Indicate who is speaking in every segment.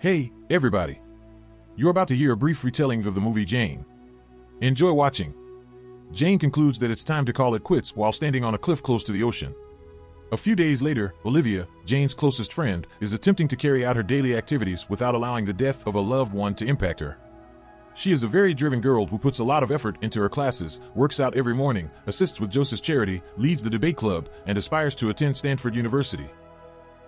Speaker 1: Hey, everybody. You're about to hear a brief retelling of the movie Jane. Enjoy watching. Jane concludes that it's time to call it quits while standing on a cliff close to the ocean. A few days later, Olivia, Jane's closest friend, is attempting to carry out her daily activities without allowing the death of a loved one to impact her. She is a very driven girl who puts a lot of effort into her classes, works out every morning, assists with Joseph's charity, leads the debate club, and aspires to attend Stanford University.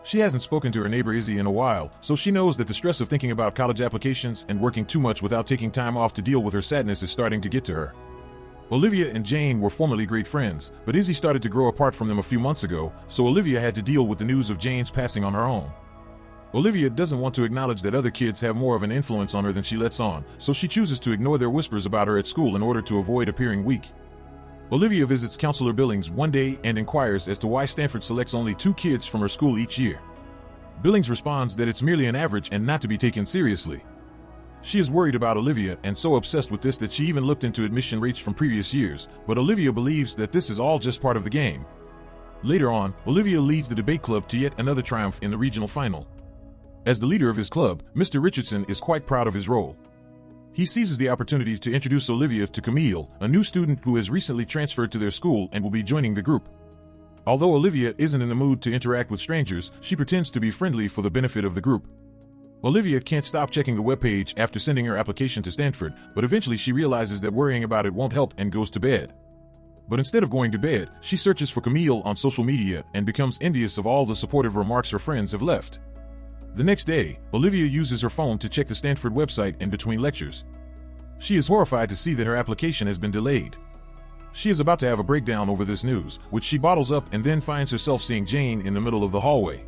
Speaker 1: She hasn't spoken to her neighbor Izzy in a while, so she knows that the stress of thinking about college applications and working too much without taking time off to deal with her sadness is starting to get to her. Olivia and Jane were formerly great friends, but Izzy started to grow apart from them a few months ago, so Olivia had to deal with the news of Jane's passing on her own. Olivia doesn't want to acknowledge that other kids have more of an influence on her than she lets on, so she chooses to ignore their whispers about her at school in order to avoid appearing weak. Olivia visits Counselor Billings one day and inquires as to why Stanford selects only 2 kids from her school each year. Billings responds that it's merely an average and not to be taken seriously. She is worried about Olivia and so obsessed with this that she even looked into admission rates from previous years, but Olivia believes that this is all just part of the game. Later on, Olivia leads the debate club to yet another triumph in the regional final. As the leader of his club, Mr. Richardson is quite proud of his role. He seizes the opportunity to introduce Olivia to Camille, a new student who has recently transferred to their school and will be joining the group. Although Olivia isn't in the mood to interact with strangers, she pretends to be friendly for the benefit of the group. Olivia can't stop checking the webpage after sending her application to Stanford, but eventually she realizes that worrying about it won't help and goes to bed. But instead of going to bed, she searches for Camille on social media and becomes envious of all the supportive remarks her friends have left. The next day, Olivia uses her phone to check the Stanford website in between lectures. She is horrified to see that her application has been delayed. She is about to have a breakdown over this news, which she bottles up and then finds herself seeing Jane in the middle of the hallway.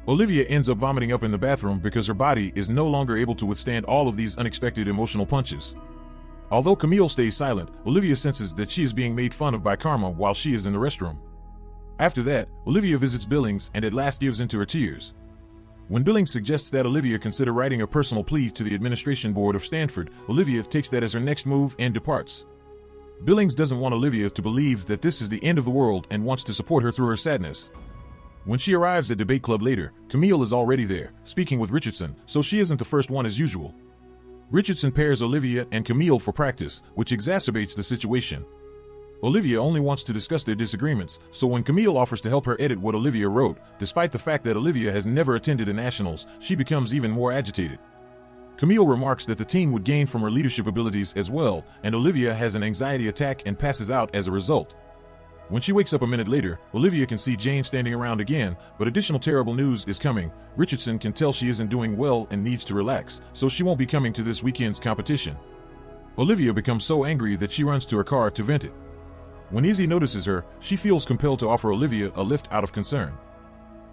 Speaker 1: Olivia ends up vomiting up in the bathroom because her body is no longer able to withstand all of these unexpected emotional punches. Although Camille stays silent, Olivia senses that she is being made fun of by Karma while she is in the restroom. After that, Olivia visits Billings and at last gives in to her tears. When Billings suggests that Olivia consider writing a personal plea to the administration board of Stanford, Olivia takes that as her next move and departs. Billings doesn't want Olivia to believe that this is the end of the world and wants to support her through her sadness. When she arrives at debate club later, Camille is already there, speaking with Richardson, so she isn't the first one as usual. Richardson pairs Olivia and Camille for practice, which exacerbates the situation. Olivia only wants to discuss their disagreements, so when Camille offers to help her edit what Olivia wrote, despite the fact that Olivia has never attended a nationals, she becomes even more agitated. Camille remarks that the team would gain from her leadership abilities as well, and Olivia has an anxiety attack and passes out as a result. When she wakes up a minute later, Olivia can see Jane standing around again, but additional terrible news is coming. Richardson can tell she isn't doing well and needs to relax, so she won't be coming to this weekend's competition. Olivia becomes so angry that she runs to her car to vent it. When Izzy notices her, she feels compelled to offer Olivia a lift out of concern.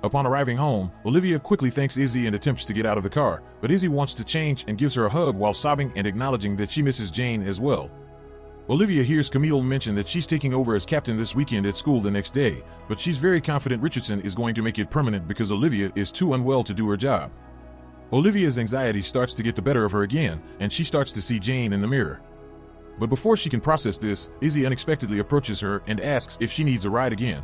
Speaker 1: Upon arriving home, Olivia quickly thanks Izzy and attempts to get out of the car, but Izzy wants to change and gives her a hug while sobbing and acknowledging that she misses Jane as well. Olivia hears Camille mention that she's taking over as captain this weekend at school the next day, but she's very confident Richardson is going to make it permanent because Olivia is too unwell to do her job. Olivia's anxiety starts to get the better of her again, and she starts to see Jane in the mirror. But before she can process this, Izzy unexpectedly approaches her and asks if she needs a ride again.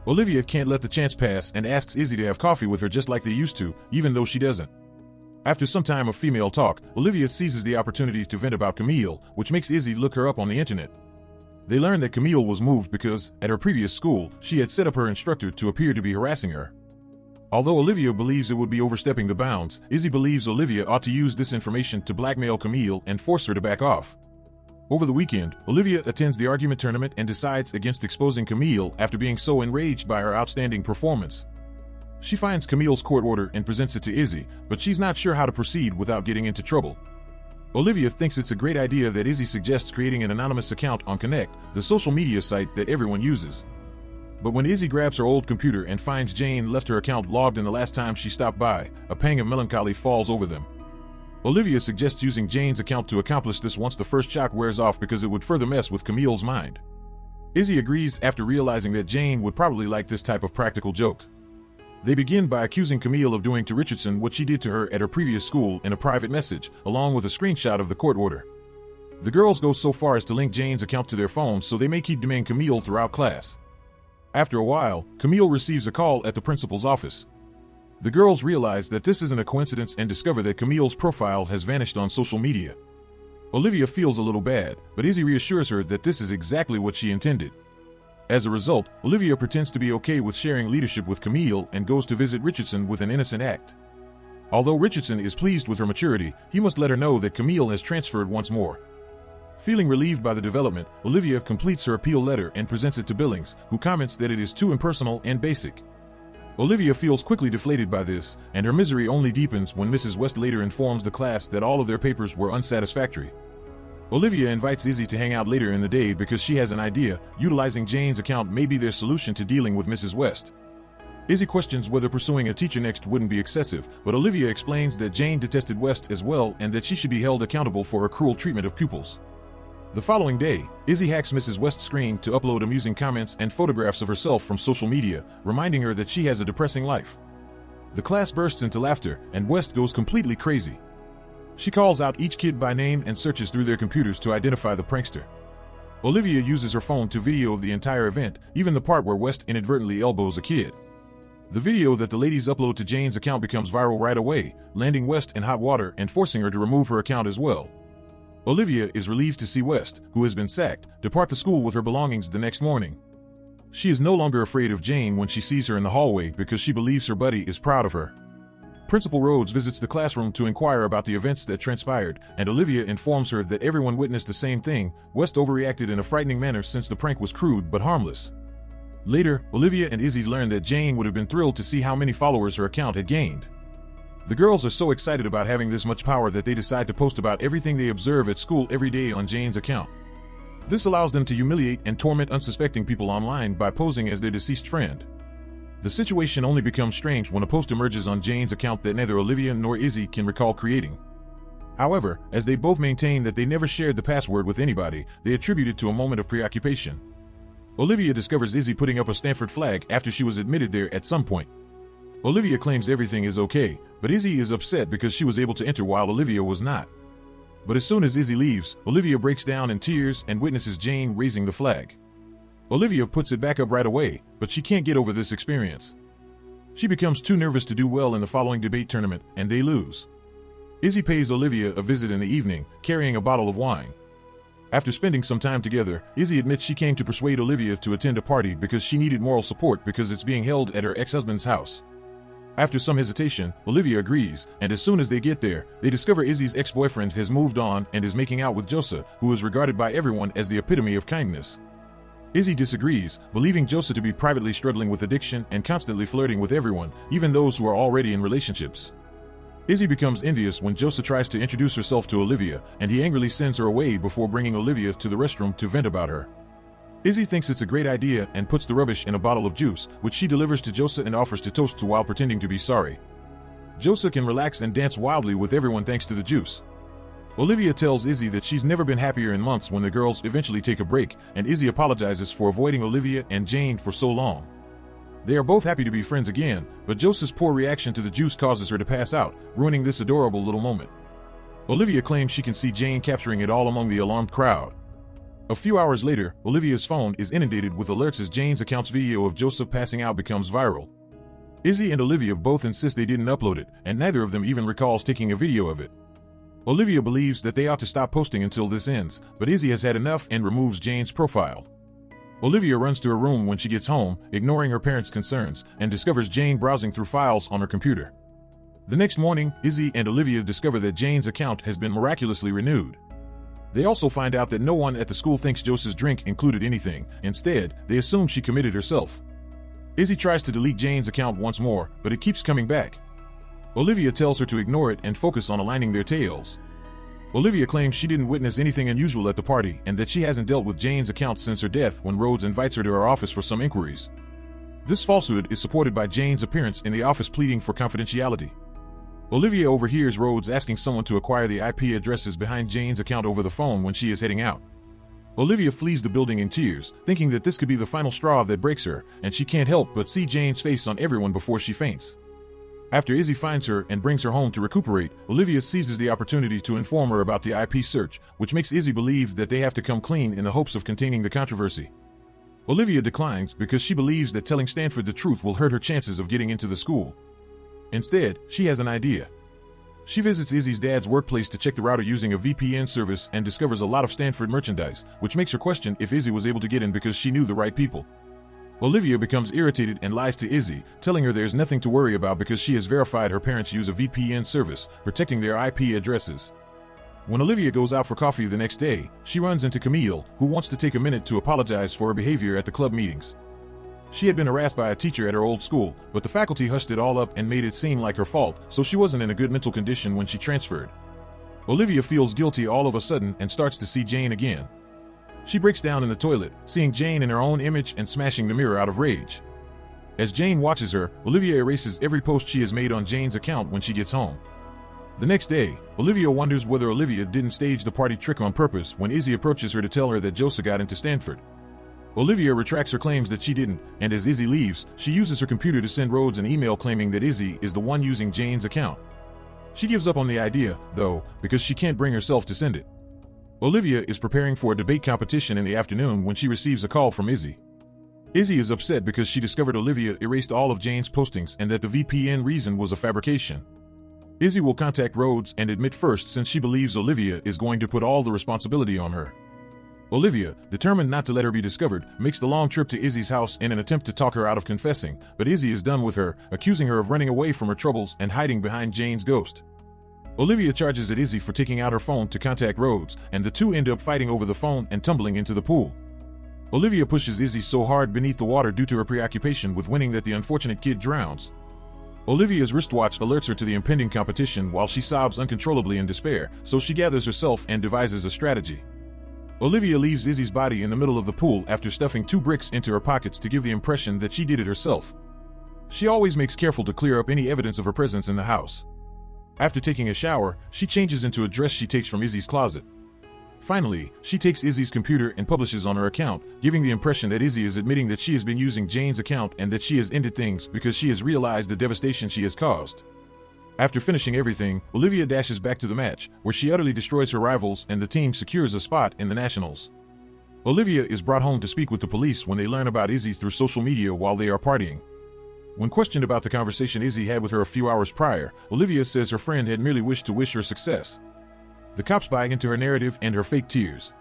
Speaker 1: Olivia can't let the chance pass and asks Izzy to have coffee with her just like they used to, even though she doesn't. After some time of female talk, Olivia seizes the opportunity to vent about Camille, which makes Izzy look her up on the internet. They learn that Camille was moved because, at her previous school, she had set up her instructor to appear to be harassing her. Although Olivia believes it would be overstepping the bounds, Izzy believes Olivia ought to use this information to blackmail Camille and force her to back off. Over the weekend, Olivia attends the argument tournament and decides against exposing Camille after being so enraged by her outstanding performance. She finds Camille's court order and presents it to Izzy, but she's not sure how to proceed without getting into trouble. Olivia thinks it's a great idea that Izzy suggests creating an anonymous account on Connect, the social media site that everyone uses. But when Izzy grabs her old computer and finds Jane left her account logged in the last time she stopped by, a pang of melancholy falls over them. Olivia suggests using Jane's account to accomplish this once the first shock wears off because it would further mess with Camille's mind. Izzy agrees after realizing that Jane would probably like this type of practical joke. They begin by accusing Camille of doing to Richardson what she did to her at her previous school in a private message, along with a screenshot of the court order. The girls go so far as to link Jane's account to their phones so they may keep demeaning Camille throughout class. After a while, Camille receives a call at the principal's office. The girls realize that this isn't a coincidence and discover that Camille's profile has vanished on social media. Olivia feels a little bad, but Izzy reassures her that this is exactly what she intended. As a result, Olivia pretends to be okay with sharing leadership with Camille and goes to visit Richardson with an innocent act. Although Richardson is pleased with her maturity, he must let her know that Camille has transferred once more. Feeling relieved by the development, Olivia completes her appeal letter and presents it to Billings, who comments that it is too impersonal and basic. Olivia feels quickly deflated by this, and her misery only deepens when Mrs. West later informs the class that all of their papers were unsatisfactory. Olivia invites Izzy to hang out later in the day because she has an idea: utilizing Jane's account may be their solution to dealing with Mrs. West. Izzy questions whether pursuing a teacher next wouldn't be excessive, but Olivia explains that Jane detested West as well and that she should be held accountable for her cruel treatment of pupils. The following day, Izzy hacks Mrs. West's screen to upload amusing comments and photographs of herself from social media, reminding her that she has a depressing life. The class bursts into laughter, and West goes completely crazy. She calls out each kid by name and searches through their computers to identify the prankster. Olivia uses her phone to video the entire event, even the part where West inadvertently elbows a kid. The video that the ladies upload to Jane's account becomes viral right away, landing West in hot water and forcing her to remove her account as well. Olivia is relieved to see West, who has been sacked, depart the school with her belongings the next morning. She is no longer afraid of Jane when she sees her in the hallway because she believes her buddy is proud of her. Principal Rhodes visits the classroom to inquire about the events that transpired, and Olivia informs her that everyone witnessed the same thing. West overreacted in a frightening manner since the prank was crude but harmless. Later, Olivia and Izzy learn that Jane would have been thrilled to see how many followers her account had gained. The girls are so excited about having this much power that they decide to post about everything they observe at school every day on Jane's account. This allows them to humiliate and torment unsuspecting people online by posing as their deceased friend. The situation only becomes strange when a post emerges on Jane's account that neither Olivia nor Izzy can recall creating. However, as they both maintain that they never shared the password with anybody, they attribute it to a moment of preoccupation. Olivia discovers Izzy putting up a Stanford flag after she was admitted there at some point. Olivia claims everything is okay, but Izzy is upset because she was able to enter while Olivia was not. But as soon as Izzy leaves, Olivia breaks down in tears and witnesses Jane raising the flag. Olivia puts it back up right away, but she can't get over this experience. She becomes too nervous to do well in the following debate tournament, and they lose. Izzy pays Olivia a visit in the evening, carrying a bottle of wine. After spending some time together, Izzy admits she came to persuade Olivia to attend a party because she needed moral support because it's being held at her ex-husband's house. After some hesitation, Olivia agrees, and as soon as they get there, they discover Izzy's ex-boyfriend has moved on and is making out with Joseph, who is regarded by everyone as the epitome of kindness. Izzy disagrees, believing Joseph to be privately struggling with addiction and constantly flirting with everyone, even those who are already in relationships. Izzy becomes envious when Joseph tries to introduce herself to Olivia, and he angrily sends her away before bringing Olivia to the restroom to vent about her. Izzy thinks it's a great idea and puts the rubbish in a bottle of juice, which she delivers to Joseph and offers to toast to while pretending to be sorry. Joseph can relax and dance wildly with everyone thanks to the juice. Olivia tells Izzy that she's never been happier in months when the girls eventually take a break, and Izzy apologizes for avoiding Olivia and Jane for so long. They are both happy to be friends again, but Joseph's poor reaction to the juice causes her to pass out, ruining this adorable little moment. Olivia claims she can see Jane capturing it all among the alarmed crowd. A few hours later, Olivia's phone is inundated with alerts as Jane's account's video of Joseph passing out becomes viral. Izzy and Olivia both insist they didn't upload it, and neither of them even recalls taking a video of it. Olivia believes that they ought to stop posting until this ends, but Izzy has had enough and removes Jane's profile. Olivia runs to her room when she gets home, ignoring her parents' concerns, and discovers Jane browsing through files on her computer. The next morning, Izzy and Olivia discover that Jane's account has been miraculously renewed. They also find out that no one at the school thinks Joseph's drink included anything. Instead, they assume she committed herself. Izzy tries to delete Jane's account once more, but it keeps coming back. Olivia tells her to ignore it and focus on aligning their tales. Olivia claims she didn't witness anything unusual at the party and that she hasn't dealt with Jane's account since her death when Rhodes invites her to her office for some inquiries. This falsehood is supported by Jane's appearance in the office pleading for confidentiality. Olivia overhears Rhodes asking someone to acquire the IP addresses behind Jane's account over the phone when she is heading out. Olivia flees the building in tears, thinking that this could be the final straw that breaks her, and she can't help but see Jane's face on everyone before she faints. After Izzy finds her and brings her home to recuperate, Olivia seizes the opportunity to inform her about the IP search, which makes Izzy believe that they have to come clean in the hopes of containing the controversy. Olivia declines because she believes that telling Stanford the truth will hurt her chances of getting into the school. Instead, she has an idea. She visits Izzy's dad's workplace to check the router using a VPN service and discovers a lot of Stanford merchandise, which makes her question if Izzy was able to get in because she knew the right people. Olivia becomes irritated and lies to Izzy, telling her there's nothing to worry about because she has verified her parents use a VPN service, protecting their IP addresses. When Olivia goes out for coffee the next day, she runs into Camille, who wants to take a minute to apologize for her behavior at the club meetings. She had been harassed by a teacher at her old school, but the faculty hushed it all up and made it seem like her fault, so she wasn't in a good mental condition when she transferred. Olivia feels guilty all of a sudden and starts to see Jane again. She breaks down in the toilet, seeing Jane in her own image and smashing the mirror out of rage. As Jane watches her, Olivia erases every post she has made on Jane's account when she gets home. The next day, Olivia wonders whether Olivia didn't stage the party trick on purpose when Izzy approaches her to tell her that Joseph got into Stanford. Olivia retracts her claims that she didn't, and as Izzy leaves, she uses her computer to send Rhodes an email claiming that Izzy is the one using Jane's account. She gives up on the idea, though, because she can't bring herself to send it. Olivia is preparing for a debate competition in the afternoon when she receives a call from Izzy. Izzy is upset because she discovered Olivia erased all of Jane's postings and that the VPN reason was a fabrication. Izzy will contact Rhodes and admit first since she believes Olivia is going to put all the responsibility on her. Olivia, determined not to let her be discovered, makes the long trip to Izzy's house in an attempt to talk her out of confessing, but Izzy is done with her, accusing her of running away from her troubles and hiding behind Jane's ghost. Olivia charges at Izzy for taking out her phone to contact Rhodes, and the two end up fighting over the phone and tumbling into the pool. Olivia pushes Izzy so hard beneath the water due to her preoccupation with winning that the unfortunate kid drowns. Olivia's wristwatch alerts her to the impending competition while she sobs uncontrollably in despair, so she gathers herself and devises a strategy. Olivia leaves Izzy's body in the middle of the pool after stuffing 2 bricks into her pockets to give the impression that she did it herself. She always makes careful to clear up any evidence of her presence in the house. After taking a shower, she changes into a dress she takes from Izzy's closet. Finally, she takes Izzy's computer and publishes on her account, giving the impression that Izzy is admitting that she has been using Jane's account and that she has ended things because she has realized the devastation she has caused. After finishing everything, Olivia dashes back to the match, where she utterly destroys her rivals and the team secures a spot in the Nationals. Olivia is brought home to speak with the police when they learn about Izzy through social media while they are partying. When questioned about the conversation Izzy had with her a few hours prior, Olivia says her friend had merely wished to wish her success. The cops buy into her narrative and her fake tears.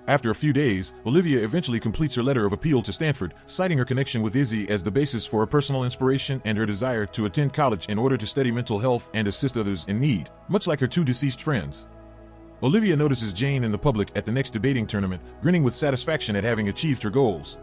Speaker 1: After a few days, Olivia eventually completes her letter of appeal to Stanford, citing her connection with Izzy as the basis for her personal inspiration and her desire to attend college in order to study mental health and assist others in need, much like her 2 deceased friends. Olivia notices Jane in the public at the next debating tournament, grinning with satisfaction at having achieved her goals.